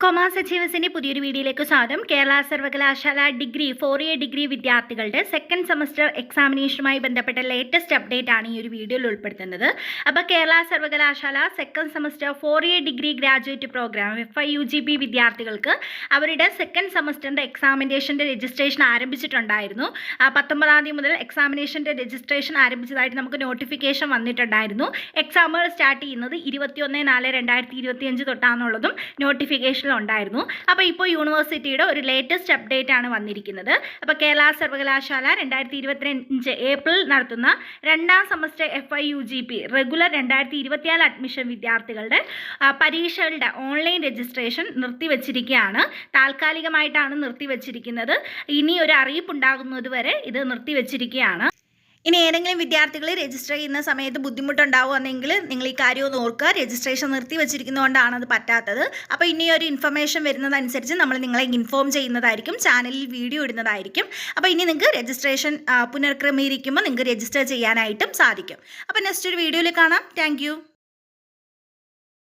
Commerce അച്ചീവേഴ്സിന്റെ പുതിയൊരു വീഡിയോയിലേക്ക് സ്വാഗതം. കേരള സർവകലാശാല ഡിഗ്രി 4 ഡിഗ്രി വിദ്യാർത്ഥികളുടെ സെക്കൻഡ് സെമസ്റ്റർ എക്സാമിനേഷനുമായി ബന്ധപ്പെട്ട ലേറ്റസ്റ്റ് അപ്ഡേറ്റ് ആണ് ഈ ഒരു വീഡിയോയിൽ ഉൾപ്പെടുത്തുന്നത്. അപ്പോൾ കേരള സർവകലാശാല second semester 4 degree graduate programme FIUGP വിദ്യാർത്ഥികൾക്ക് അവരുടെ സെക്കൻഡ് സെമസ്റ്ററിൻ്റെ എക്സാമിനേഷൻ്റെ രജിസ്ട്രേഷൻ ആരംഭിച്ചിട്ടുണ്ടായിരുന്നു. 19-ാം തീയതി മുതൽ എക്സാമിനേഷൻ്റെ രജിസ്ട്രേഷൻ ആരംഭിച്ചതായിട്ട് നമുക്ക് നോട്ടിഫിക്കേഷൻ വന്നിട്ടുണ്ടായിരുന്നു. എക്സാമുകൾ സ്റ്റാർട്ട് ചെയ്യുന്നത് 21/4/2025 തൊട്ടാണെന്നുള്ളതും നോട്ടിഫിക്കേഷൻ ഉണ്ടായിരുന്നു. അപ്പോൾ ഇപ്പോൾ യൂണിവേഴ്സിറ്റിയുടെ ഒരു ലേറ്റസ്റ്റ് അപ്ഡേറ്റ് ആണ് വന്നിരിക്കുന്നത്. അപ്പോൾ കേരള സർവകലാശാല 2025 ഏപ്രിൽ നടത്തുന്ന രണ്ടാം സെമസ്റ്റർ FIUGP റെഗുലർ 2024 അഡ്മിഷൻ വിദ്യാർത്ഥികളുടെ പരീക്ഷകളുടെ ഓൺലൈൻ രജിസ്ട്രേഷൻ നിർത്തിവെച്ചിരിക്കുകയാണ്. താൽക്കാലികമായിട്ടാണ് നിർത്തിവെച്ചിരിക്കുന്നത്. ഇനി ഒരു അറിയിപ്പ് ഉണ്ടാകുന്നതുവരെ ഇത് നിർത്തിവെച്ചിരിക്കുകയാണ്. ഇനി ഏതെങ്കിലും വിദ്യാർത്ഥികൾ രജിസ്റ്റർ ചെയ്യുന്ന സമയത്ത് ബുദ്ധിമുട്ടുണ്ടാവുകയാണെങ്കിൽ നിങ്ങൾ ഈ കാര്യം ഒന്ന് ഓർക്കുക. രജിസ്ട്രേഷൻ നിർത്തി വെച്ചിരിക്കുന്നതുകൊണ്ടാണ് അത് പറ്റാത്തത്. അപ്പോൾ ഇനി ഒരു ഇൻഫർമേഷൻ വരുന്നതനുസരിച്ച് നമ്മൾ നിങ്ങളെ ഇൻഫോം ചെയ്യുന്നതായിരിക്കും, ചാനലിൽ വീഡിയോ ഇടുന്നതായിരിക്കും. അപ്പോൾ ഇനി നിങ്ങൾക്ക് രജിസ്ട്രേഷൻ പുനർക്രമീകരിക്കുമ്പോൾ നിങ്ങൾക്ക് രജിസ്റ്റർ ചെയ്യാനായിട്ടും സാധിക്കും. അപ്പോൾ നെക്സ്റ്റ് ഒരു വീഡിയോയിൽ കാണാം. താങ്ക്